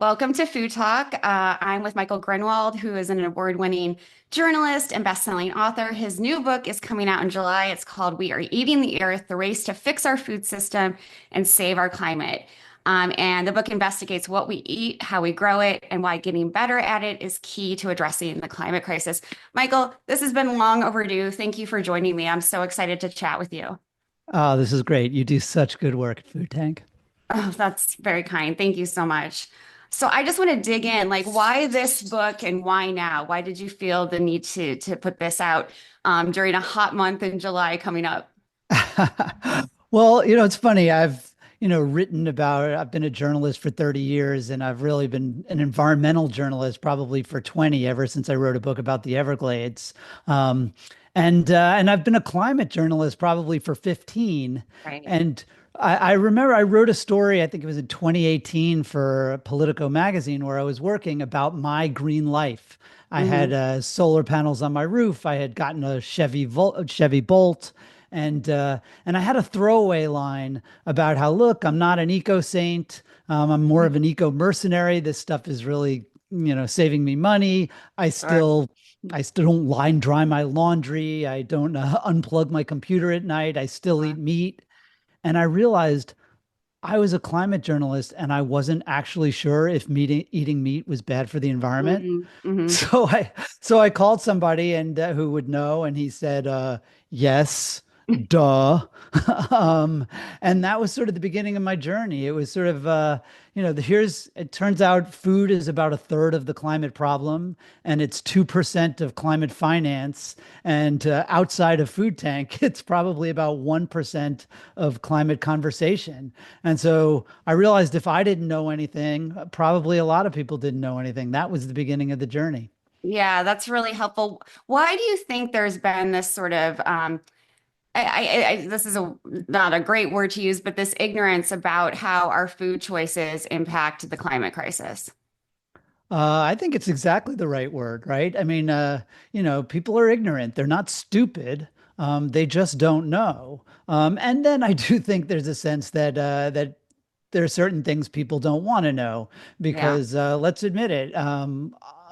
Welcome to Food Talk. I'm with Michael Grunwald, who is an award-winning journalist and best-selling author. His new book is coming out in July. It's called We Are Eating the Earth: The Race to Fix Our Food System and Save Our Climate. And the book investigates what we eat, how we grow it, and why getting better at it is key to addressing the climate crisis. Michael, this has been long overdue. Thank you for joining me. I'm so excited to chat with you. Oh, this is great. You do such good work at Food Tank. Oh, that's very kind. Thank you so much. So I just want to dig in, like why this book and why now? Why did you feel the need to put this out during a hot month in July coming up? Well, it's funny. I've been a journalist for 30 years and I've really been an environmental journalist probably for 20 ever since I wrote a book about the Everglades. Um, and I've been a climate journalist probably for 15. Right. And I remember I wrote a story, I think it was in 2018 for Politico magazine where I was working about my green life. I had Hmm. solar panels on my roof. I had gotten a Chevy Bolt, and I had a throwaway line about how, look, I'm not an eco saint. I'm more of an eco mercenary. This stuff is really, saving me money. I Sure. still, I still don't line dry my laundry. I don't unplug my computer at night. I still eat meat. And I realized I was a climate journalist and I wasn't actually sure if eating meat was bad for the environment. Hmm. So I so I called somebody and who would know, and he said, "Yes, duh." um, and that was sort of the beginning of my journey. It was sort of, it turns out food is about a third of the climate problem, and it's 2% of climate finance. And outside of Food Tank, it's probably about 1% of climate conversation. And so I realized if I didn't know anything, probably a lot of people didn't know anything. That was the beginning of the journey. Yeah, that's really helpful. Why do you think there's been this sort of this is not a great word to use, but this ignorance about how our food choices impact the climate crisis? I think it's exactly the right word, right? I mean, people are ignorant. They're not stupid. They just don't know. And then I do think there's a sense that there are certain things people don't want to know Yeah. because let's admit it,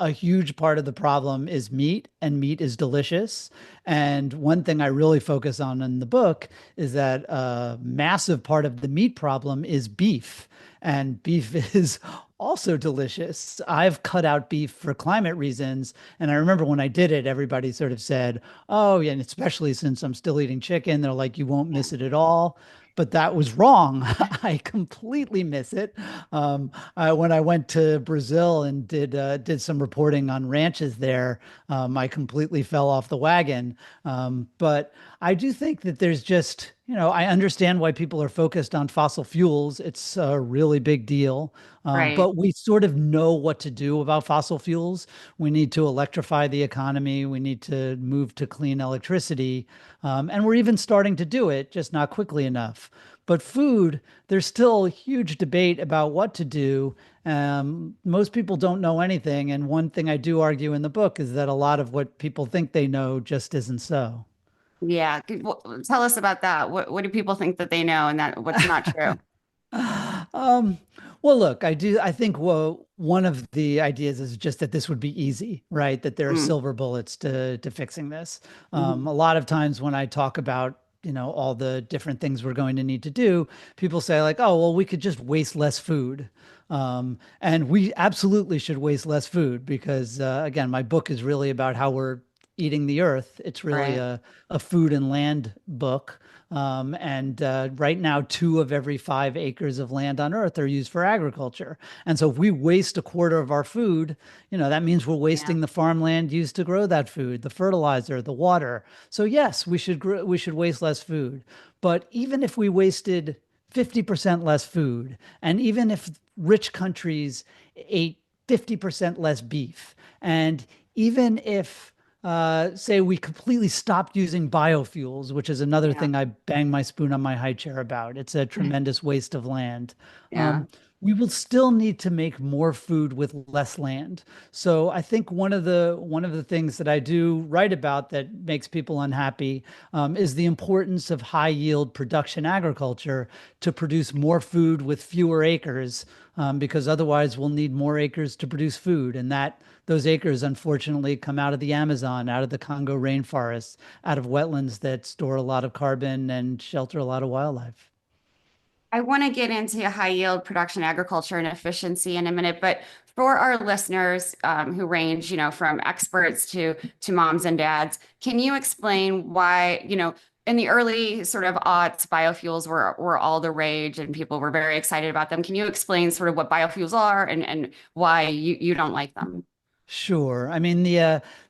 a huge part of the problem is meat, and meat is delicious. And one thing I really focus on in the book is that a massive part of the meat problem is beef. And beef is also delicious. I've cut out beef for climate reasons. And I remember when I did it, everybody sort of said, oh, yeah, and especially since I'm still eating chicken, they're like, you won't miss it at all. But that was wrong. I completely miss it. When I went to Brazil and did some reporting on ranches there, I completely fell off the wagon. But I do think that there's just, I understand why people are focused on fossil fuels. It's a really big deal. Right. But we sort of know what to do about fossil fuels. We need to electrify the economy. We need to move to clean electricity. And we're even starting to do it, just not quickly enough. But food, there's still a huge debate about what to do. Most people don't know anything. And one thing I do argue in the book is that a lot of what people think they know just isn't so. Yeah. Tell us about that. What do people think that they know and that what's not true? Um, well, look, I think one of the ideas is just that this would be easy, right? That there are Mm. silver bullets to fixing this. Mhm. A lot of times when I talk about, all the different things we're going to need to do, people say like, oh, well, we could just waste less food. And we absolutely should waste less food because, again, my book is really about how we're eating the earth. It's really Right. a food and land book. And right now, 2 of every 5 acres of land on Earth are used for agriculture. And so, if we waste a quarter of our food, that means we're Yeah. wasting the farmland used to grow that food, the fertilizer, the water. So, yes, we should waste less food. But even if we wasted 50% less food, and even if rich countries ate 50% less beef, and even if say we completely stopped using biofuels, which is another Yeah. thing I bang my spoon on my high chair about. It's a tremendous waste of land. Yeah. Um, we will still need to make more food with less land. So I think one of the things that I do write about that makes people unhappy is the importance of high yield production agriculture to produce more food with fewer acres, because otherwise we'll need more acres to produce food, and that those acres unfortunately come out of the Amazon, out of the Congo rainforests, out of wetlands that store a lot of carbon and shelter a lot of wildlife. I want to get into high yield production agriculture and efficiency in a minute, but for our listeners who range, from experts to moms and dads, can you explain why, in the early sort of aughts, biofuels were all the rage and people were very excited about them. Can you explain sort of what biofuels are and why you don't like them? Sure. I mean,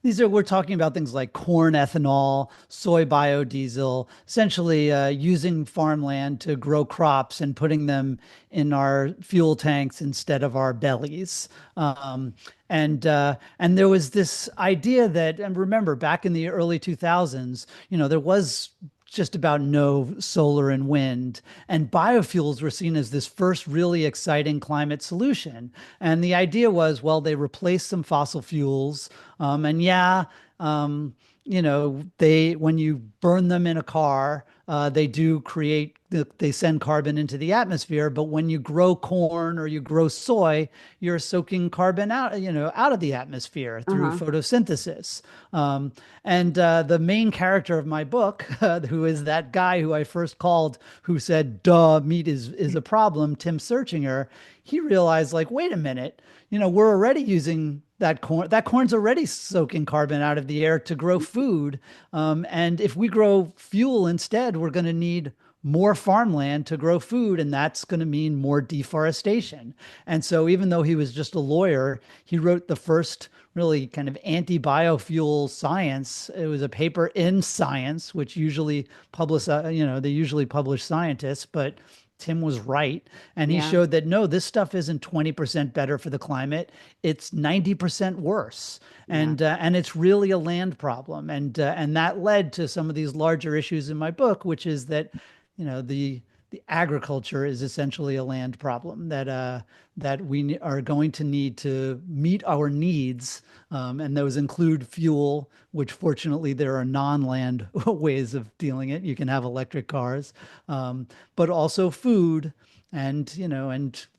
these are we're talking about things like corn ethanol, soy biodiesel, essentially using farmland to grow crops and putting them in our fuel tanks instead of our bellies. And there was this idea that, and remember, back in the early 2000s, there was just about no solar and wind, and biofuels were seen as this first really exciting climate solution. And the idea was, well, they replace some fossil fuels, and yeah, they when you burn them in a car, they do create they send carbon into the atmosphere. But when you grow corn or you grow soy, you're soaking carbon out of the atmosphere through Uh-huh. photosynthesis. And the main character of my book, who is that guy who I first called, who said, "Duh, meat is a problem," Tim Searchinger, he realized, like, wait a minute, we're already using that corn. That corn's already soaking carbon out of the air to grow food. And if we grow fuel instead, we're going to need more farmland to grow food, and that's going to mean more deforestation. And so, even though he was just a lawyer, he wrote the first really kind of anti-biofuel science. It was a paper in Science, which usually they usually publish scientists, but Tim was right. And he Yeah. showed that no, this stuff isn't 20% better for the climate. It's 90% worse. Yeah. And it's really a land problem. And that led to some of these larger issues in my book, which is that, the agriculture is essentially a land problem that we are going to need to meet our needs, and those include fuel, which fortunately there are non-land ways of dealing it. You can have electric cars, but also food and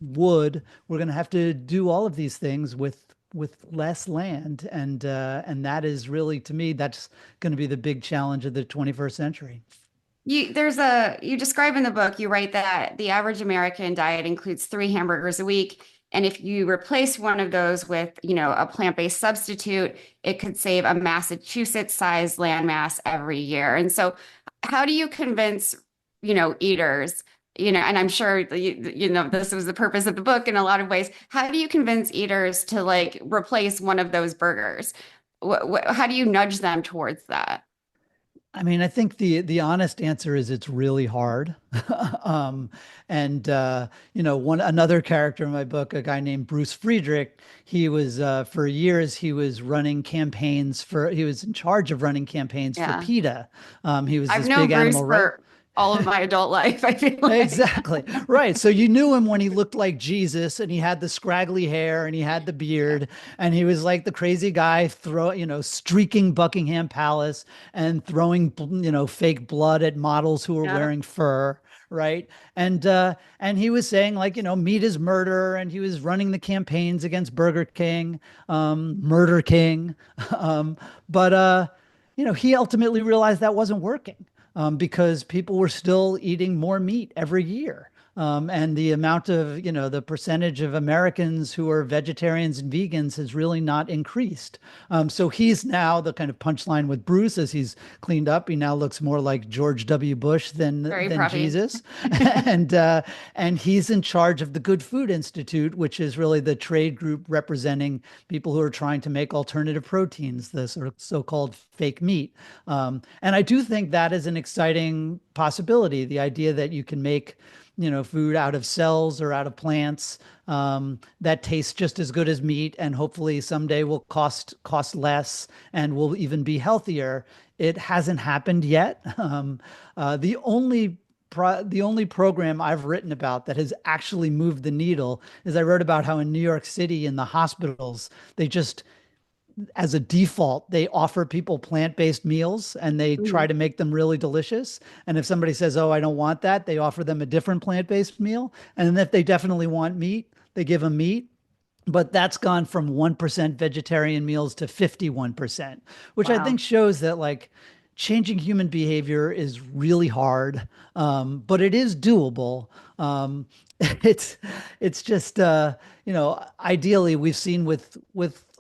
wood. We're going to have to do all of these things with less land, and that is really, to me, that's going to be the big challenge of the 21st century. You describe in the book, you write that the average American diet includes 3 hamburgers a week. And if you replace one of those with, a plant-based substitute, it could save a Massachusetts-sized landmass every year. And so how do you convince, eaters, and I'm sure this was the purpose of the book in a lot of ways. How do you convince eaters to like replace one of those burgers? How do you nudge them towards that? I mean, I think the honest answer is it's really hard. Um, and one another character in my book, a guy named Bruce Friedrich, he was for years he was running campaigns for he was in charge of running campaigns for Yeah. PETA. He was I've this known big Bruce animal right. for all of my adult life, I feel like. Exactly. Right. So you knew him when he looked like Jesus and he had the scraggly hair and he had the beard and he was like the crazy guy streaking Buckingham Palace and throwing, fake blood at models who were Yeah. wearing fur. Right. And he was saying, like, meat is murder, and he was running the campaigns against Burger King, Murder King. Um, but he ultimately realized that wasn't working, because people were still eating more meat every year. And the amount of, the percentage of Americans who are vegetarians and vegans has really not increased. So he's now the kind of punchline with Bruce, as he's cleaned up. He now looks more like George W. Bush than Very than preppy. Jesus, and he's in charge of the Good Food Institute, which is really the trade group representing people who are trying to make alternative proteins, the sort of so-called fake meat. And I do think that is an exciting possibility. The idea that you can make food out of cells or out of plants, that tastes just as good as meat, and hopefully someday will cost less and will even be healthier. It hasn't happened yet. The only the only program I've written about that has actually moved the needle is I wrote about how in New York City in the hospitals, they just as a default, they offer people plant-based meals and they try Mhm. to make them really delicious. And if somebody says, "Oh, I don't want that," they offer them a different plant-based meal. And then if they definitely want meat, they give them meat. But that's gone from 1% vegetarian meals to 51%, which I Wow. think shows that like changing human behavior is really hard, but it is doable. It's it's just ideally we've seen with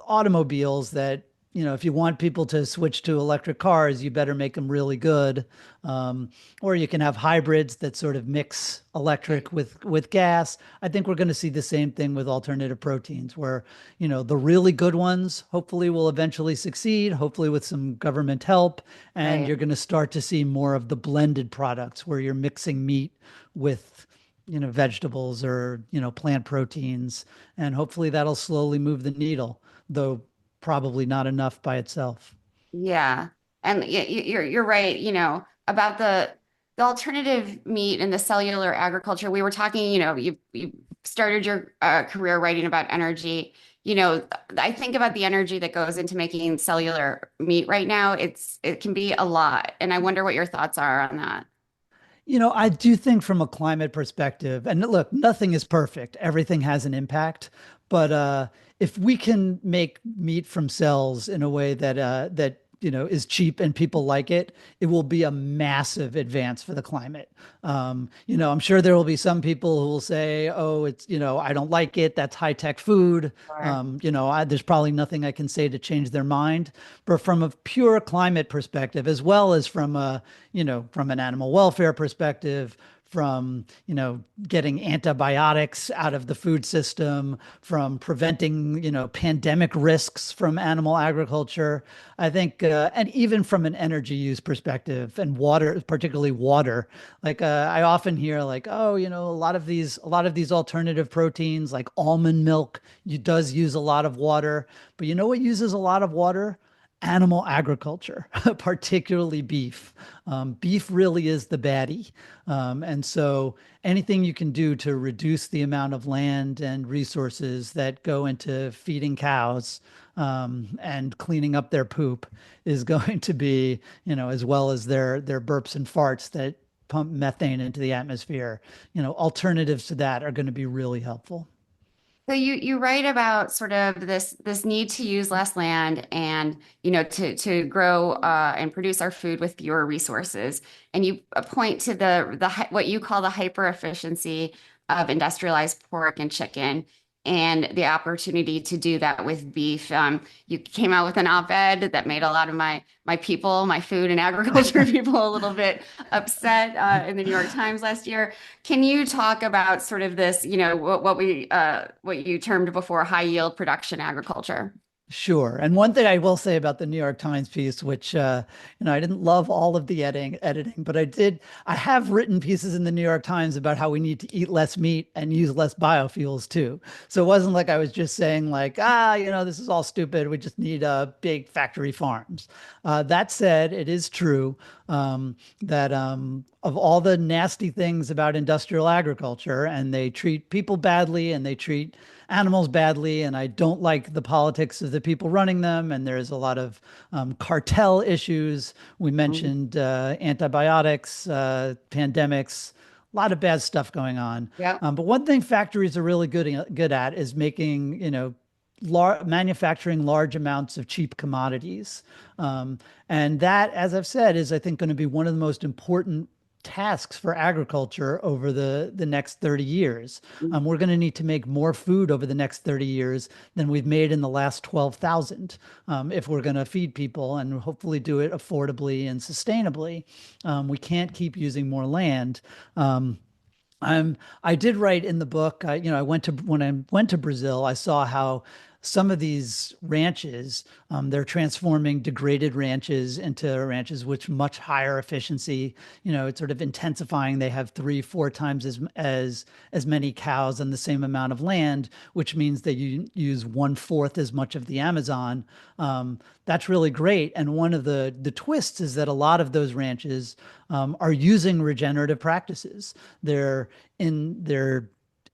automobiles that if you want people to switch to electric cars, you better make them really good. Um, or you can have hybrids that sort of mix electric with gas. I think we're going to see the same thing with alternative proteins, where the really good ones hopefully will eventually succeed, hopefully with some government help, and Right. you're going to start to see more of the blended products where you're mixing meat with vegetables or plant proteins, and hopefully that'll slowly move the needle, though probably not enough by itself. Yeah. And you're right, about the alternative meat and the cellular agriculture. We were talking, you started your career writing about energy. I think about the energy that goes into making cellular meat right now. It can be a lot. And I wonder what your thoughts are on that. I do think from a climate perspective, and look, nothing is perfect. Everything has an impact. But if we can make meat from cells in a way that is cheap and people like it, it will be a massive advance for the climate. I'm sure there will be some people who will say, "Oh, I don't like it. That's high tech food." Sure. There's probably nothing I can say to change their mind. But from a pure climate perspective, as well as from an animal welfare perspective, from getting antibiotics out of the food system, from preventing pandemic risks from animal agriculture, I think, and even from an energy use perspective and water, particularly water. Like I often hear like, oh, a lot of these alternative proteins like almond milk, does use a lot of water, but you know what uses a lot of water? Animal agriculture, particularly beef. Beef really is the baddie. And so anything you can do to reduce the amount of land and resources that go into feeding cows and cleaning up their poop is going to be, as well as their burps and farts that pump methane into the atmosphere, alternatives to that are going to be really helpful. So you write about sort of this need to use less land and to grow and produce our food with fewer resources, and you point to what you call the hyper efficiency of industrialized pork and chicken, and the opportunity to do that with beef. You came out with an op-ed that made a lot of my people, my food and agriculture people, a little bit upset in the New York Times last year. Can you talk about sort of this, what you termed before high yield production agriculture? Sure. And one thing I will say about the New York Times piece, which I didn't love all of the editing, but I have written pieces in the New York Times about how we need to eat less meat and use less biofuels too. So it wasn't like I was just saying like, this is all stupid. We just need big factory farms. That said, it is true that of all the nasty things about industrial agriculture, and they treat people badly and they treat animals badly, and I don't like the politics of the people running them. And there's a lot of cartel issues. We Mhm. mentioned antibiotics, pandemics, a lot of bad stuff going on. Yep. But one thing factories are really good at is making, manufacturing large amounts of cheap commodities. Um, and that, as I've said, is I think going to be one of the most important tasks for agriculture over the next 30 years. We're going to need to make more food over the next 30 years than we've made in the last 12,000 if we're going to feed people and hopefully do it affordably and sustainably. We can't keep using more land. I did write in the book, I went to when I went to Brazil, I saw how some of these ranches, they're transforming degraded ranches into ranches with much higher efficiency. It's sort of intensifying. They have three, four times as many cows on the same amount of land, which means that you use one-fourth as much of the Amazon. That's really great. And one of the twists is that a lot of those ranches are using regenerative practices. They're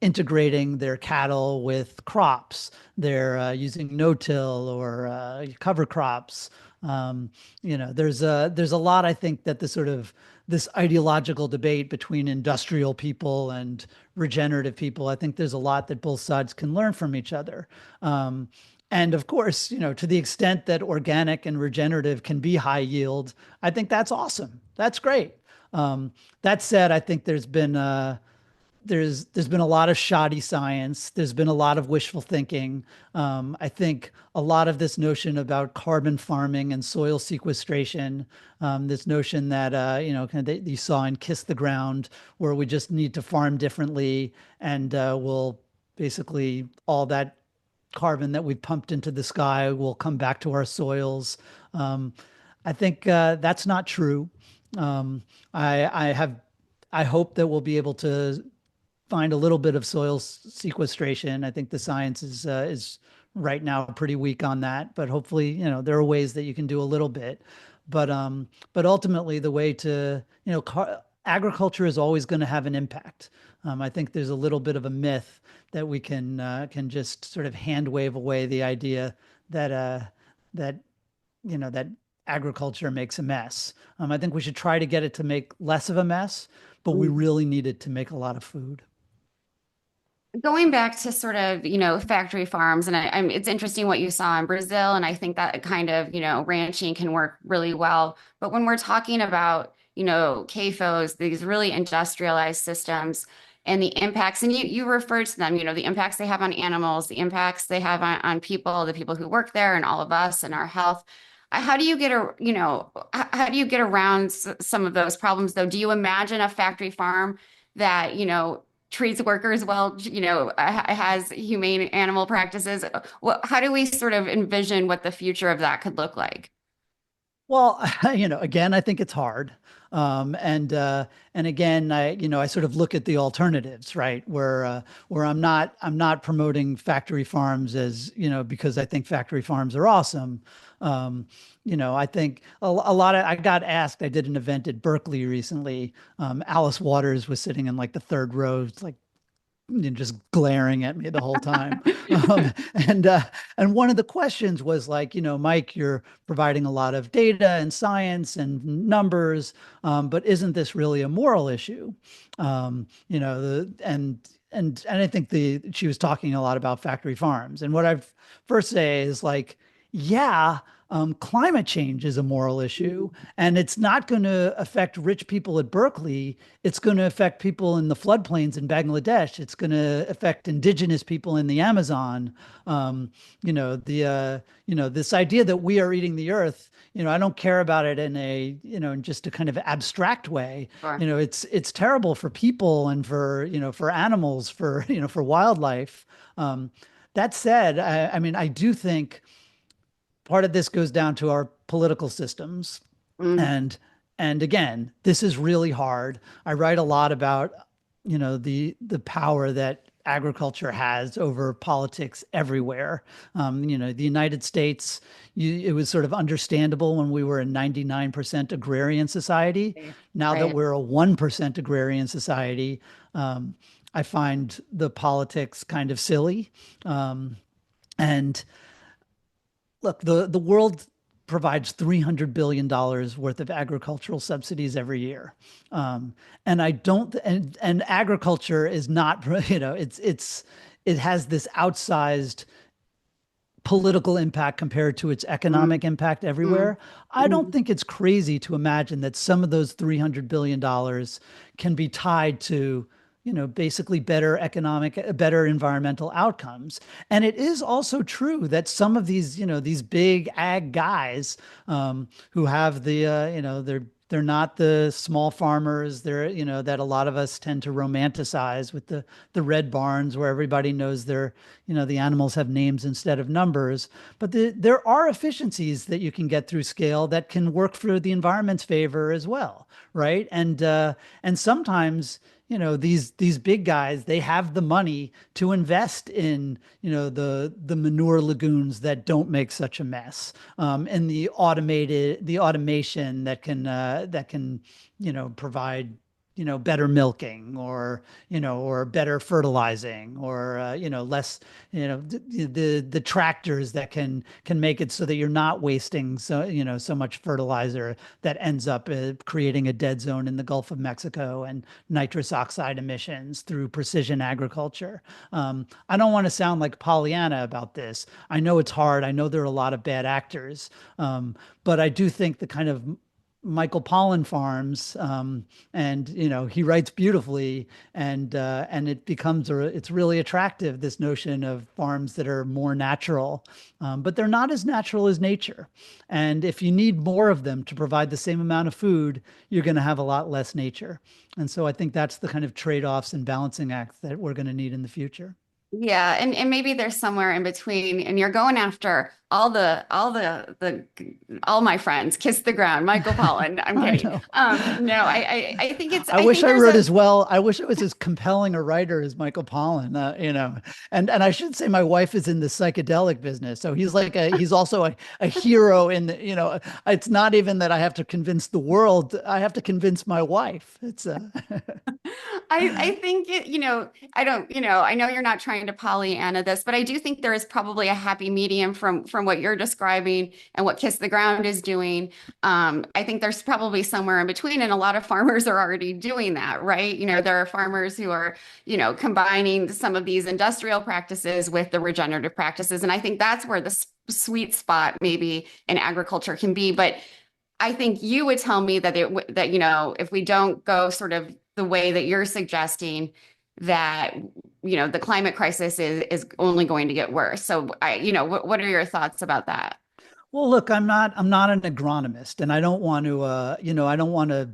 integrating their cattle with crops. They're using no-till or cover crops. There's a lot, I think, that the sort of this ideological debate between industrial people and regenerative people, I think there's a lot that both sides can learn from each other. And of course, to the extent that organic and regenerative can be high yield, I think that's awesome. That's great. That said, I think there's been a lot of shoddy science. There's been a lot of wishful thinking. I think a lot of this notion about carbon farming and soil sequestration, this notion that kind of that you saw in Kiss the Ground, where we just need to farm differently, and we'll basically all that carbon that we pumped into the sky will come back to our soils. I think that's not true. I hope that we'll be able to find a little bit of soil sequestration. I think the science is right now pretty weak on that, but hopefully, there are ways that you can do a little bit. But ultimately, the way to, agriculture is always going to have an impact. I think there's a little bit of a myth that we can just sort of hand wave away the idea that agriculture makes a mess. I think we should try to get it to make less of a mess, but we really need it to make a lot of food. Going back to sort of, factory farms, and it's interesting what you saw in Brazil, and I think that kind of, ranching can work really well. But when we're talking about, CAFOs, these really industrialized systems, and the impacts, and you referred to them, the impacts they have on animals, the impacts they have on people, the people who work there, and all of us and our health. How do you how do you get around some of those problems, though? Do you imagine a factory farm that, treats workers well, has humane animal practices? How do we sort of envision what the future of that could look like? Well, again, I think it's hard. And again, I sort of look at the alternatives, right? Where I'm not promoting factory farms as, because I think factory farms are awesome. I think a lot of, I got asked, I did an event at Berkeley recently. Alice Waters was sitting in like the third row. It's like, just glaring at me the whole time. Um, and one of the questions was like, Mike, you're providing a lot of data and science and numbers, but isn't this really a moral issue? And I think she was talking a lot about factory farms. And what I've first say is like, yeah, climate change is a moral issue, and it's not going to affect rich people at Berkeley. It's going to affect people in the floodplains in Bangladesh. It's going to affect indigenous people in the Amazon. This idea that we are eating the earth. I don't care about it in just a kind of abstract way. Sure. It's terrible for people and for animals, for wildlife. That said, I mean, I do think part of this goes down to our political systems. Mm, And again, this is really hard. I write a lot about, the power that agriculture has over politics everywhere. The United States, it was sort of understandable when we were a 99% agrarian society. Now that right. we're a 1% agrarian society, I find the politics kind of silly. And look, the world provides $300 billion worth of agricultural subsidies every year. And I don't, and agriculture is not, it has this outsized political impact compared to its Mm, economic impact mm, everywhere. I don't mm. think it's crazy to imagine that some of those $300 billion can be tied to, basically better environmental outcomes. And it is also true that some of these, these big ag guys who have they're They're not the small farmers. They're, that a lot of us tend to romanticize with the red barns where everybody knows the animals have names instead of numbers. But there are efficiencies that you can get through scale that can work for the environment's favor as well, right? And sometimes, these big guys, they have the money to invest in, the manure lagoons that don't make such a mess, and the automation that can provide better milking, or better fertilizing, or less, the tractors that can make it so that you're not wasting so much fertilizer that ends up creating a dead zone in the Gulf of Mexico and nitrous oxide emissions through precision agriculture. I don't want to sound like Pollyanna about this. I know it's hard. I know there are a lot of bad actors, but I do think the kind of Michael Pollan farms, and he writes beautifully, and it's really attractive, this notion of farms that are more natural, but they're not as natural as nature. And if you need more of them to provide the same amount of food, you're going to have a lot less nature. And so I think that's the kind of trade-offs and balancing acts that we're going to need in the future. Yeah, and maybe there's somewhere in between, and you're going after all my friends, kiss the ground, Michael Pollan. I'm I kidding. know. No, I think it's I I wish think I there's wrote a as well. I wish I was as compelling a writer as Michael Pollan. And I should say my wife is in the psychedelic business, so he's also a hero in the. It's not even that I have to convince the world; I have to convince my wife. It's I think I don't, I know you're not trying to Pollyanna this, but I do think there is probably a happy medium from what you're describing and what Kiss the Ground is doing. I think there's probably somewhere in between, and a lot of farmers are already doing that, right? There are farmers who are, combining some of these industrial practices with the regenerative practices, and I think that's where the sweet spot maybe in agriculture can be. But I think you would tell me that if we don't go sort of the way that you're suggesting, that the climate crisis is only going to get worse. So what are your thoughts about that? well, look, I'm not an agronomist, and I don't want to, I don't want to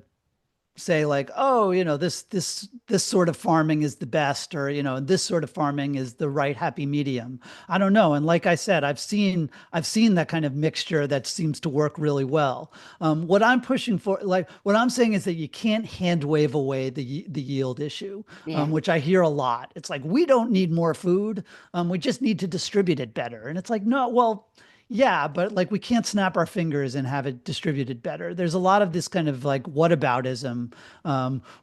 say like, oh, this sort of farming is the best, or this sort of farming is the right happy medium. I don't know. And like I said, I've seen that kind of mixture that seems to work really well. What I'm pushing for, like what I'm saying, is that you can't hand wave away the yield issue, Yeah. which I hear a lot. It's like, we don't need more food, we just need to distribute it better. And it's like, no, well, yeah, but like we can't snap our fingers and have it distributed better. There's a lot of this kind of like whataboutism,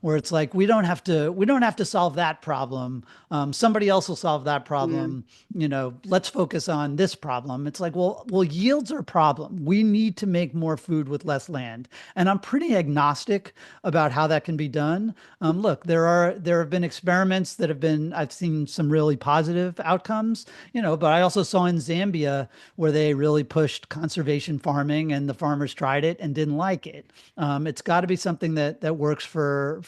where it's like, we don't have to solve that problem. Somebody else will solve that Mm, problem. Let's focus on this problem. It's like, well, yields are a problem. We need to make more food with less land, and I'm pretty agnostic about how that can be done. Look, there have been experiments that I've seen some really positive outcomes. But I also saw in Zambia where they really pushed conservation farming, and the farmers tried it and didn't like it. It's got to be something that works for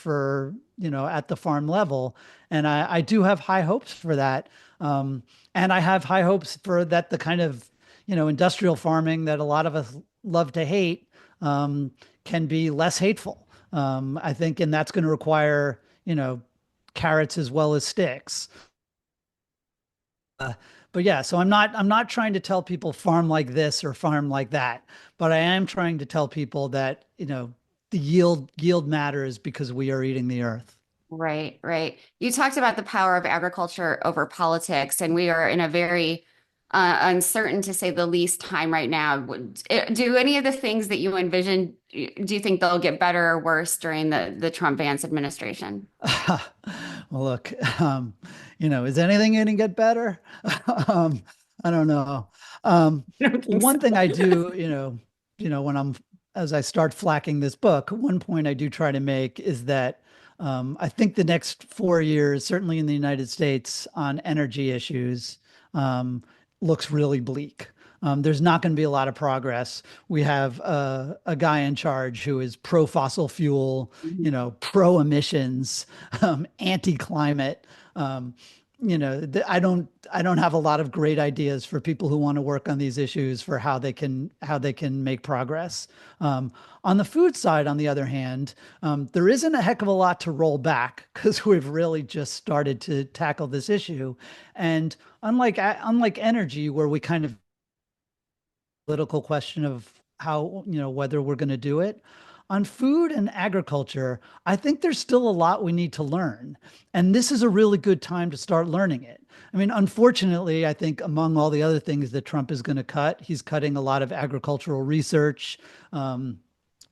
at the farm level, and I do have high hopes for that. And I have high hopes for that, the kind of industrial farming that a lot of us love to hate, can be less hateful. I think, and that's going to require carrots as well as sticks. But yeah, so I'm not trying to tell people farm like this or farm like that, but I am trying to tell people that, the yield matters because we are eating the earth. right, right. You talked about the power of agriculture over politics, and we are in a very uncertain, to say the least, time right now. Do any of the things that you envision, do you think they'll get better or worse during the Trump Vance administration? Well, look, is anything going to get better? Um, I don't know. I don't think so. One thing I do, when as I start flacking this book, one point I do try to make is that, I think the next 4 years, certainly in the United States, on energy issues, um, looks really bleak. There's not going to be a lot of progress. We have a guy in charge who is pro fossil fuel, pro emissions, anti climate. Um, I don't have a lot of great ideas for people who want to work on these issues for how they can make progress. Um, on the food side, on the other hand, there isn't a heck of a lot to roll back because we've really just started to tackle this issue. And unlike energy, where we kind of political question of how, whether we're going to do it. On food and agriculture, I think there's still a lot we need to learn. And this is a really good time to start learning it. I mean, unfortunately, I think among all the other things that Trump is going to cut, he's cutting a lot of agricultural research. Um,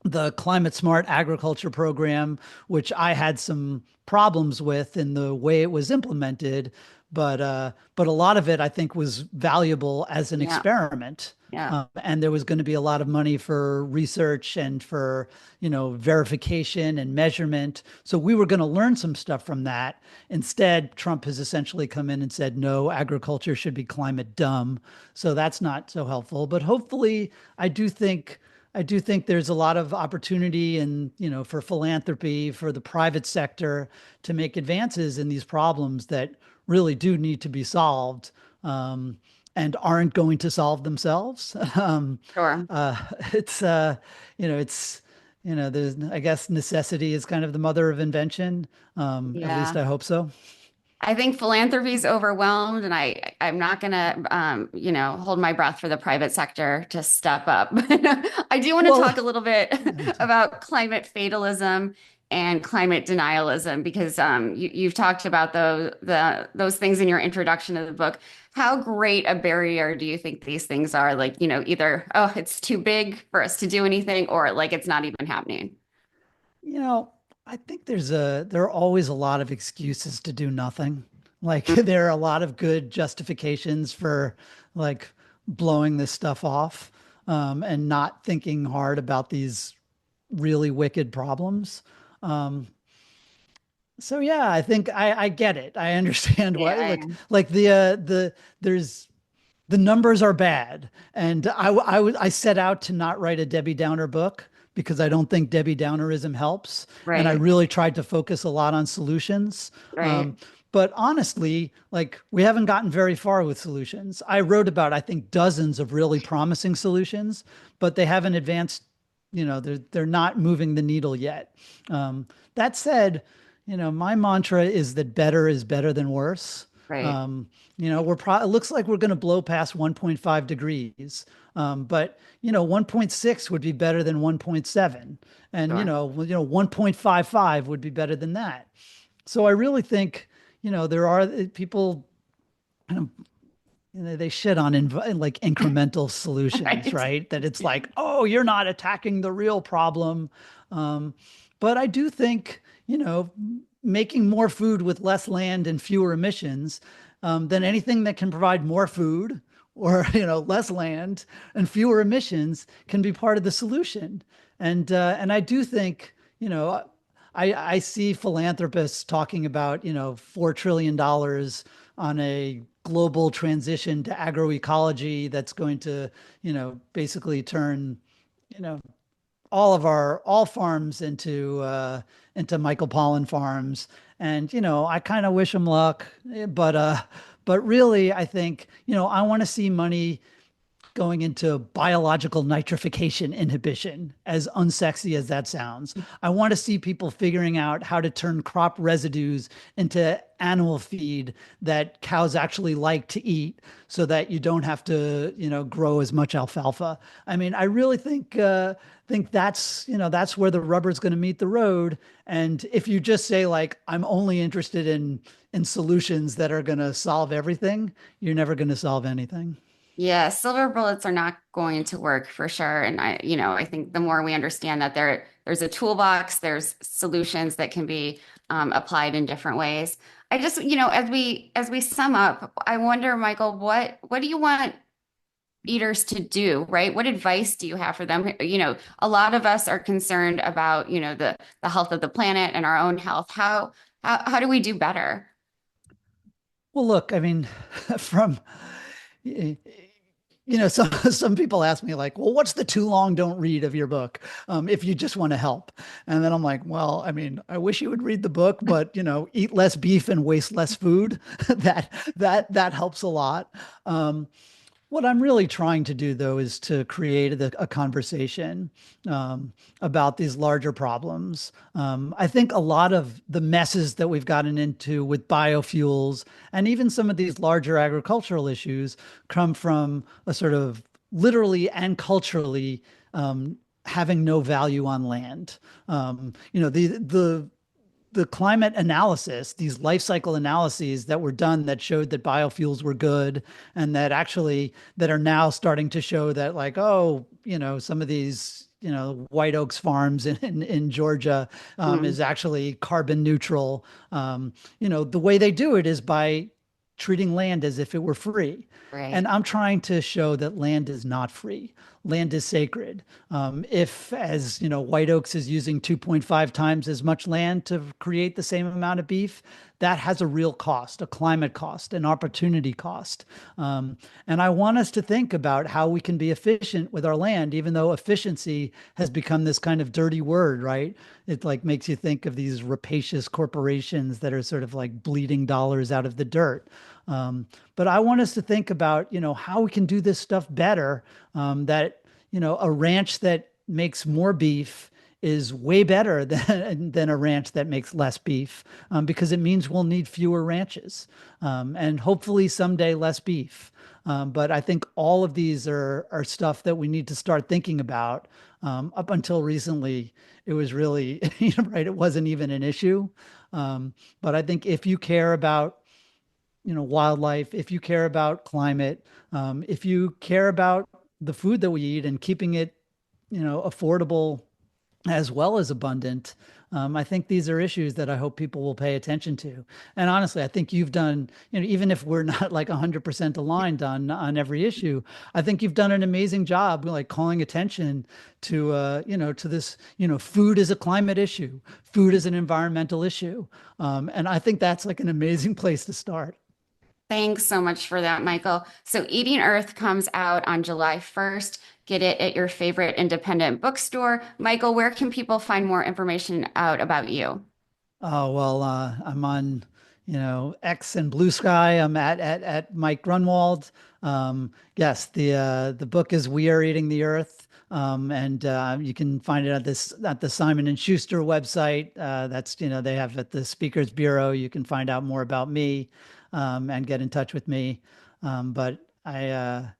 the climate smart agriculture program, which I had some problems with in the way it was implemented, but a lot of it I think was valuable as an Yeah. experiment. Yeah. And there was going to be a lot of money for research and for, verification and measurement. So we were going to learn some stuff from that. Instead, Trump has essentially come in and said, no, agriculture should be climate dumb. So that's not so helpful. But hopefully, I do think there's a lot of opportunity and, for philanthropy, for the private sector to make advances in these problems that really do need to be solved, and aren't going to solve themselves. Sure. Uh, it's, it's, there's, I guess necessity is kind of the mother of invention. At least Yeah. I hope so. I think philanthropy is overwhelmed, and I'm not gonna, hold my breath for the private sector to step up. I do want to Well, talk a little bit yeah. about climate fatalism and climate denialism because you've talked about those things in your introduction to the book. How great a barrier do you think these things are? Like, either, oh, it's too big for us to do anything, or like it's not even happening. You know, I think there are always a lot of excuses to do nothing. Like there are a lot of good justifications for like blowing this stuff off, and not thinking hard about these really wicked problems. Um, so yeah, I think I get it. I understand why Yeah. like the there's the numbers are bad. And I set out to not write a Debbie Downer book because I don't think Debbie Downerism helps. And I Right. really tried to focus a lot on solutions. Right. But honestly, like we haven't gotten very far with solutions. I wrote about, I think, dozens of really promising solutions, but they haven't advanced, they're not moving the needle yet. That said, my mantra is that better is better than worse. Right. Um, it looks like we're going to blow past 1.5 degrees. But 1.6 would be better than 1.7. And Sure. 1.55 would be better than that. So I really think, there are people kind of, they shit on like incremental solutions, Right. right? That it's like, oh, you're not attacking the real problem. Um, but I do think, making more food with less land and fewer emissions, than anything that can provide more food or, less land and fewer emissions can be part of the solution. And I do think, I see philanthropists talking about, $4 trillion on a global transition to agroecology that's going to, basically turn, you know, all farms into Michael Pollan farms. And, I kind of wish them luck, but really, I think, I want to see money going into biological nitrification inhibition, as unsexy as that sounds. I want to see people figuring out how to turn crop residues into animal feed that cows actually like to eat so that you don't have to, grow as much alfalfa. I mean, I really think that's, that's where the rubber's going to meet the road. And if you just say like, I'm only interested in solutions that are going to solve everything, you're never going to solve anything. Yeah, silver bullets are not going to work for sure. And I think the more we understand that there's a toolbox, there's solutions that can be applied in different ways. I just, as we sum up, I wonder, Michael, what do you want eaters to do, right? What advice do you have for them? A lot of us are concerned about, the health of the planet and our own health. How do we do better? Well, look, I mean, from some people ask me like, well, what's the too long don't read of your book, if you just want to help? And then I'm like, well, I mean, I wish you would read the book, but eat less beef and waste less food. That helps a lot. What I'm really trying to do, though, is to create a conversation about these larger problems. I think a lot of the messes that we've gotten into with biofuels and even some of these larger agricultural issues come from a sort of literally and culturally having no value on land. The climate analysis, these life cycle analyses that were done that showed that biofuels were good and that are now starting to show that like, oh, some of these, White Oaks farms in Georgia Mm, is actually carbon neutral. The way they do it is by treating land as if it were free. And right. I'm trying to show that land is not free. Land is sacred. If, as White Oaks is using 2.5 times as much land to create the same amount of beef, that has a real cost, a climate cost, an opportunity cost. And I want us to think about how we can be efficient with our land, even though efficiency has become this kind of dirty word, right? It like makes you think of these rapacious corporations that are sort of like bleeding dollars out of the dirt. But I want us to think about, how we can do this stuff better. That, a ranch that makes more beef is way better than a ranch that makes less beef, because it means we'll need fewer ranches, and hopefully someday less beef. But I think all of these are stuff that we need to start thinking about. Up until recently, it was really, right, it wasn't even an issue. But I think if you care about wildlife, if you care about climate, if you care about the food that we eat and keeping it, affordable as well as abundant, I think these are issues that I hope people will pay attention to. And honestly, I think you've done, even if we're not like 100% aligned on every issue, I think you've done an amazing job, like calling attention to, to this, food is a climate issue, food is an environmental issue. And I think that's like an amazing place to start. Thanks so much for that, Michael. So, Eating Earth comes out on July 1st. Get it at your favorite independent bookstore. Michael, where can people find more information out about you? Oh, well, I'm on, X and Blue Sky. I'm at Mike Grunwald. Yes, the book is We Are Eating the Earth. And you can find it at the Simon and Schuster website. That's, they have at the Speakers Bureau. You can find out more about me, and get in touch with me. But I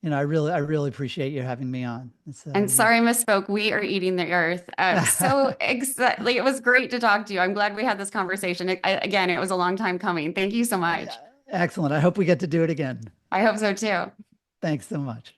really appreciate you having me on. And sorry, I misspoke. We are eating the earth. So excited. Like, it was great to talk to you. I'm glad we had this conversation. Again, it was a long time coming. Thank you so much. Excellent. I hope we get to do it again. I hope so too. Thanks so much.